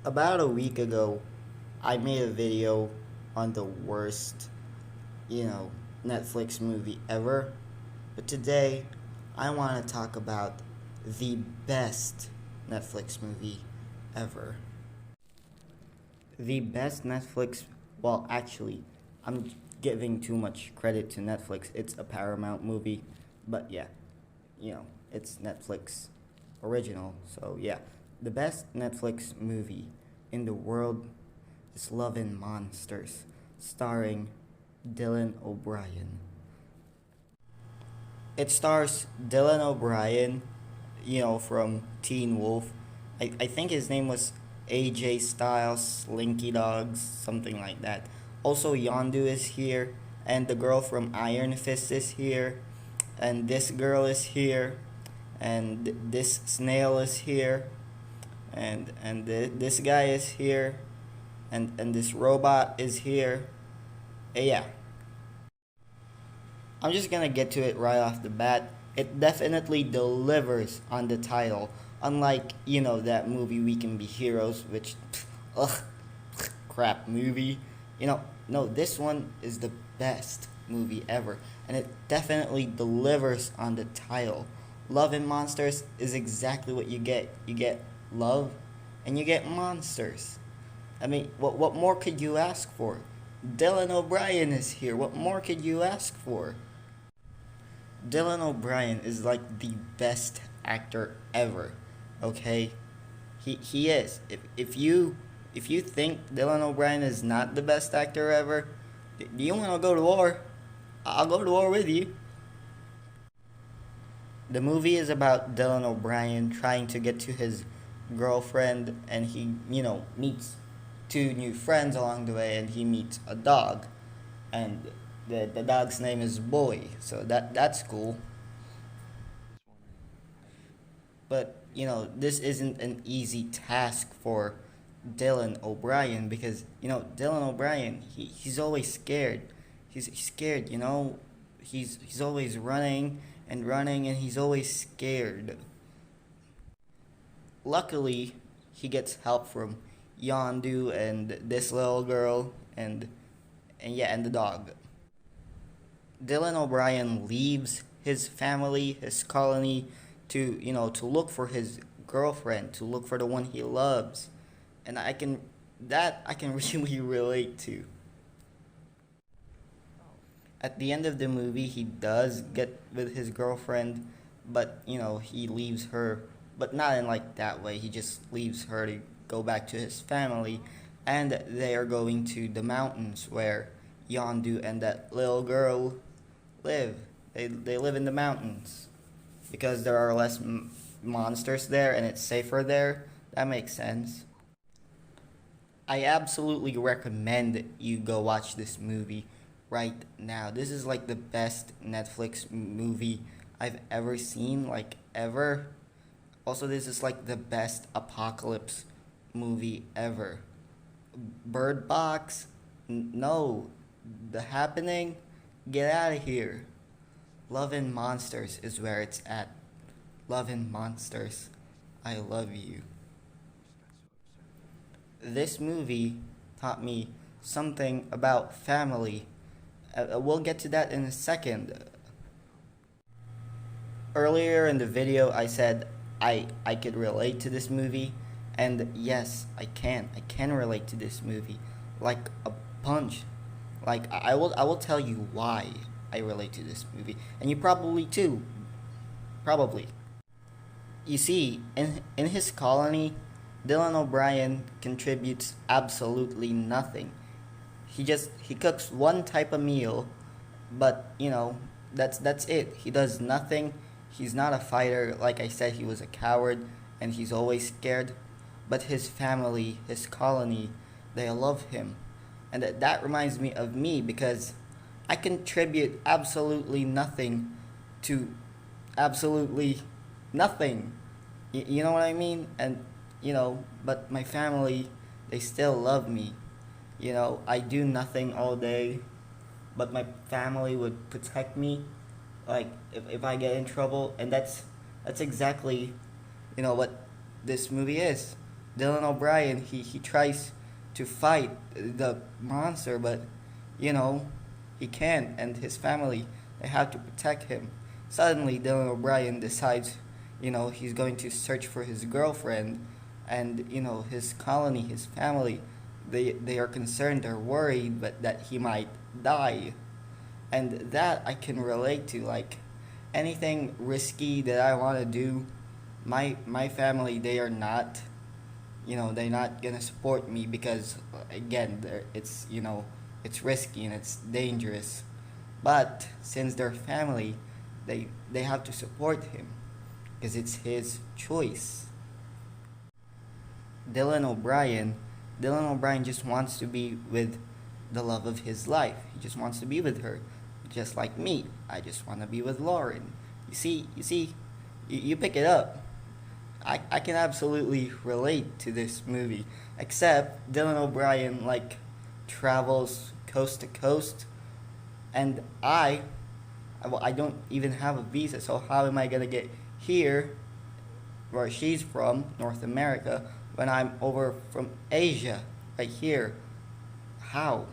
About a week ago, I made a video on the worst, you know, Netflix movie ever. But today, I want to talk about the best Netflix movie ever. The best Netflix, well, actually, I'm giving too much credit to Netflix. It's a Paramount movie, but yeah, it's Netflix original. So yeah, the best Netflix movie in the world is Love and Monsters, starring Dylan O'Brien. It stars Dylan O'Brien, from Teen Wolf. I think his name was AJ Styles, Slinky Dogs, something like that. Also, Yondu is here, and the girl from Iron Fist is here, and this girl is here, and this snail is here, and this guy is here, and this robot is here. Yeah, I'm just gonna get to it right off the bat. It definitely delivers on the title. Unlike, that movie We Can Be Heroes, which, ugh, crap movie. No, this one is the best movie ever. And it definitely delivers on the title. Love and Monsters is exactly what you get. You get love and you get monsters. I mean, what more could you ask for? Dylan O'Brien is here. What more could you ask for? Dylan O'Brien is like the best actor ever. Okay? He is. If you think Dylan O'Brien is not the best actor ever, do you want to go to war? I'll go to war with you. The movie is about Dylan O'Brien trying to get to his girlfriend, and he, meets two new friends along the way, and he meets a dog, and the dog's name is Boy, so that's cool. But this isn't an easy task for Dylan O'Brien because Dylan O'Brien he's always scared. He's scared. He's always running and running, and he's always scared. Luckily, he gets help from Yondu and this little girl and the dog. Dylan O'Brien leaves his family, his colony, to look for his girlfriend, to look for the one he loves, and I can really relate to. At the end of the movie, he does get with his girlfriend, but he leaves her, but not in like that way. He just leaves her to go back to his family, and they are going to the mountains where Yondu and that little girl live. They live in the mountains because there are less monsters there and it's safer there. That makes sense. I absolutely recommend you go watch this movie right now. This is like the best Netflix movie I've ever seen, like ever. Also, this is like the best apocalypse movie ever. Bird Box? No. The Happening? Get out of here. Love and Monsters is where it's at. Love and Monsters. I love you. This movie taught me something about family. We'll get to that in a second. Earlier in the video, I said I could relate to this movie, and yes, I can. I can relate to this movie like a punch. Like I will tell you why I relate to this movie, and you probably too. Probably. You see, in his colony, Dylan O'Brien contributes absolutely nothing. He cooks one type of meal, but that's it. He does nothing. He's not a fighter. Like I said, he was a coward, and he's always scared. But his family, his colony, they love him, and that reminds me of me because I contribute absolutely nothing to absolutely nothing. You know what I mean? And but my family, they still love me. I do nothing all day, but my family would protect me. Like if I get in trouble, and that's exactly what this movie is. Dylan O'Brien, he tries to fight the monster, but you know, he can't, and his family, they have to protect him. Suddenly, Dylan O'Brien decides, he's going to search for his girlfriend, and his colony, his family, they are concerned, they're worried, but that he might die, and that I can relate to. Like anything risky that I want to do, my family, they are not, they're not gonna support me because again, it's risky and it's dangerous. But since they're family, they have to support him because it's his choice. Dylan O'Brien, Dylan O'Brien just wants to be with the love of his life. He just wants to be with her, just like me. I just want to be with Lauren. You pick it up. I can absolutely relate to this movie, except Dylan O'Brien like travels coast to coast, and I don't even have a visa. So how am I gonna get here, where she's from, North America, when I'm over from Asia, right here? How?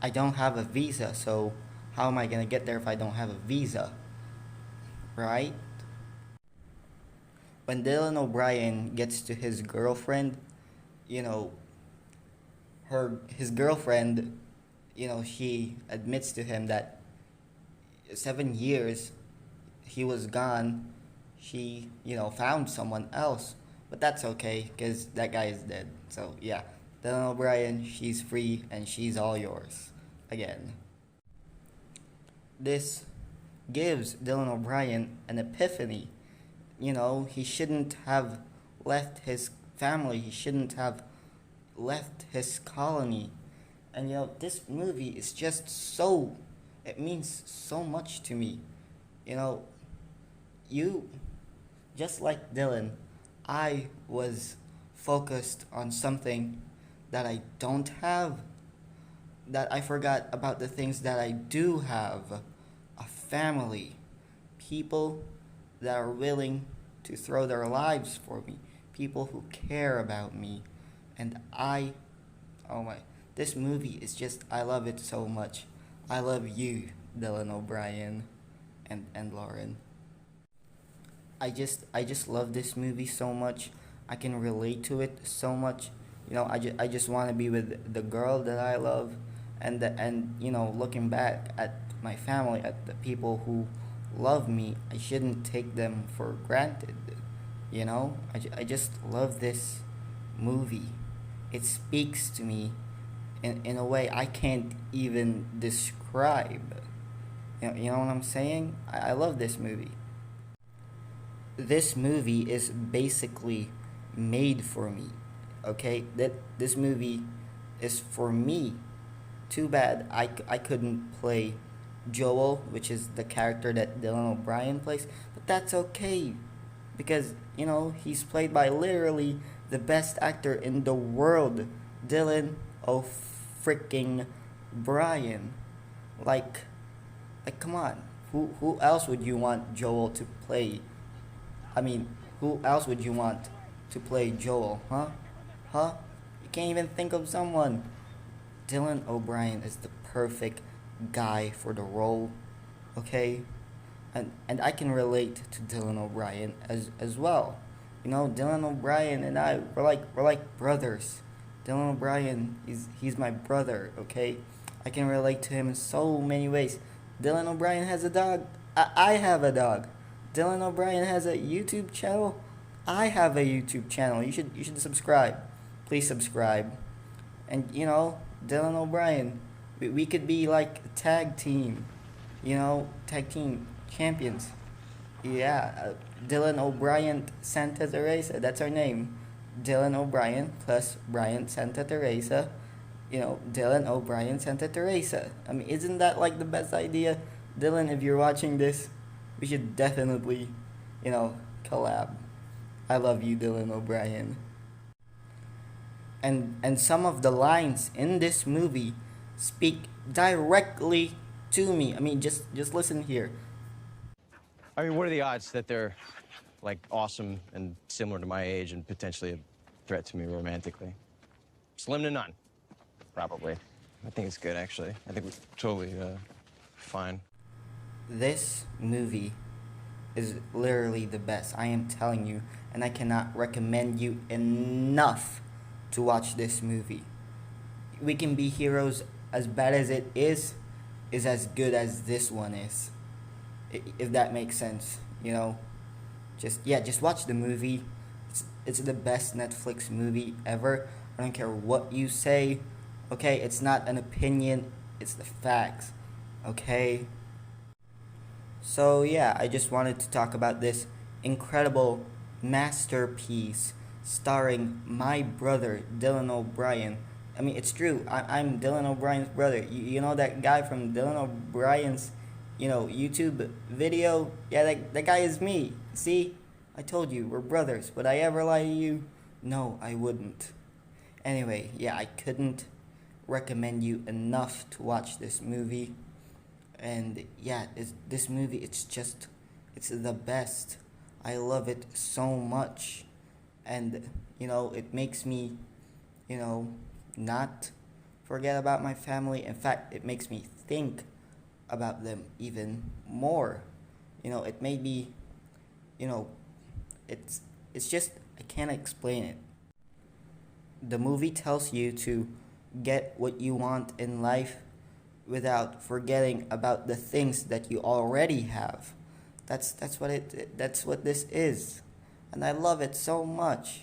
I don't have a visa, so how am I gonna get there if I don't have a visa, right? When Dylan O'Brien gets to his girlfriend, you know, his girlfriend, she admits to him that 7 years he was gone. She, found someone else, but that's okay because that guy is dead. So yeah, Dylan O'Brien, she's free and she's all yours again. This gives Dylan O'Brien an epiphany. He shouldn't have left his family. He shouldn't have left his colony. And this movie is just so, it means so much to me. You know, you, just like Dylan, I was focused on something that I don't have, that I forgot about the things that I do have: a family, people that are willing to throw their lives for me, people who care about me. And oh my, this movie is just, I love it so much. I love you, Dylan O'Brien and Lauren. I just love this movie so much. I can relate to it so much. I just want to be with the girl that I love, and looking back at my family, at the people who love me, I shouldn't take them for granted. I just love this movie. It speaks to me in a way I can't even describe. You know what I'm saying? I love this movie. This movie is basically made for me. Okay, that this movie is for me. Too bad I couldn't play Joel, which is the character that Dylan O'Brien plays, but that's okay because he's played by literally the best actor in the world, Dylan O freaking Bryan. Like, come on, who else would you want Joel to play? I mean, who else would you want to play Joel, huh? Huh? You can't even think of someone. Dylan O'Brien is the perfect guy for the role, okay? And I can relate to Dylan O'Brien as well. Dylan O'Brien and I, we're like brothers. Dylan O'Brien, he's my brother, okay? I can relate to him in so many ways. Dylan O'Brien has a dog. I have a dog. Dylan O'Brien has a YouTube channel. I have a YouTube channel. You should subscribe. Please subscribe. And Dylan O'Brien, we could be like a tag team. Tag team champions. Yeah, Dylan O'Brien Santa Teresa. That's our name. Dylan O'Brien plus Brian Santa Teresa. Dylan O'Brien Santa Teresa. I mean, isn't that like the best idea? Dylan, if you're watching this, we should definitely, collab. I love you, Dylan O'Brien. And some of the lines in this movie speak directly to me. I mean, just listen here. I mean, what are the odds that like awesome and similar to my age and potentially a threat to me romantically. Slim to none, probably. I think it's good, actually. I think we're totally fine. This movie is literally the best. I am telling you, and I cannot recommend you enough to watch this movie. We Can Be Heroes, as bad as it is as good as this one is. If that makes sense, you know. Just watch the movie. It's the best Netflix movie ever. I don't care what you say. Okay, it's not an opinion, it's the facts. Okay? So, yeah, I just wanted to talk about this incredible masterpiece starring my brother, Dylan O'Brien. I mean, it's true. I'm Dylan O'Brien's brother. You know that guy from Dylan O'Brien's, YouTube video? Yeah, that guy is me. See? I told you, we're brothers. Would I ever lie to you? No, I wouldn't. Anyway, yeah, I couldn't recommend you enough to watch this movie. And yeah, this movie, it's the best. I love it so much. And, it makes me, you know, not forget about my family. In fact, it makes me think about them even more. It made me, you know, it's just, I can't explain it. The movie tells you to get what you want in life without forgetting about the things that you already have. That's what this is. And I love it so much.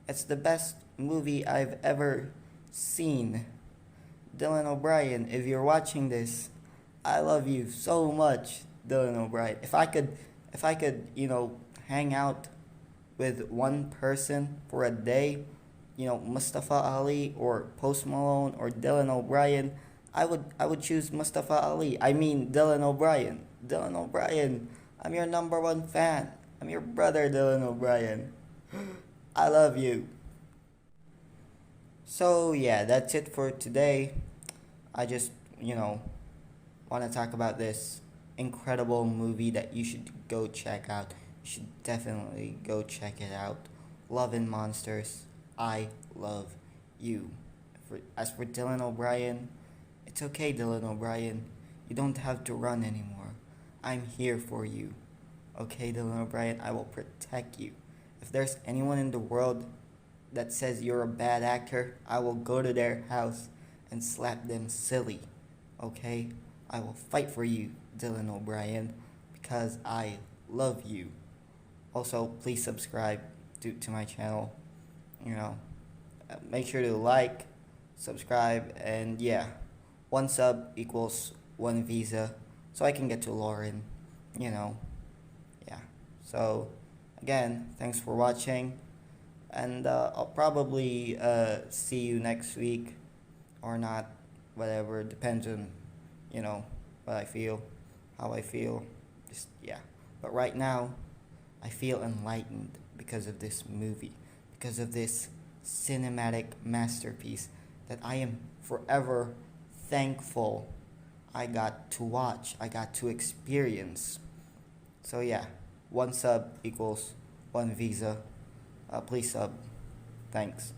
It's the best movie I've ever seen. Dylan O'Brien, if you're watching this, I love you so much, Dylan O'Brien. If I could, hang out with one person for a day, Mustafa Ali or Post Malone or Dylan O'Brien, I would choose Mustafa Ali. I mean Dylan O'Brien. Dylan O'Brien, I'm your number one fan. I'm your brother, Dylan O'Brien. I love you. So yeah, that's it for today. I just, want to talk about this incredible movie that you should go check out. You should definitely go check it out. Love and Monsters. I love you. As for Dylan O'Brien, it's okay, Dylan O'Brien. You don't have to run anymore. I'm here for you. Okay, Dylan O'Brien, I will protect you. If there's anyone in the world that says you're a bad actor, I will go to their house and slap them silly. Okay? I will fight for you, Dylan O'Brien, because I love you. Also, please subscribe to my channel. Make sure to like, subscribe, and yeah, one sub equals one visa, so I can get to Lauren. Yeah. So, again, thanks for watching, and I'll probably see you next week, or not, whatever. Depends on, what I feel, how I feel. Just yeah. But right now, I feel enlightened because of this movie, because of this cinematic masterpiece that I am forever thankful I got to watch, I got to experience. So yeah, one sub equals one visa. Please sub. Thanks.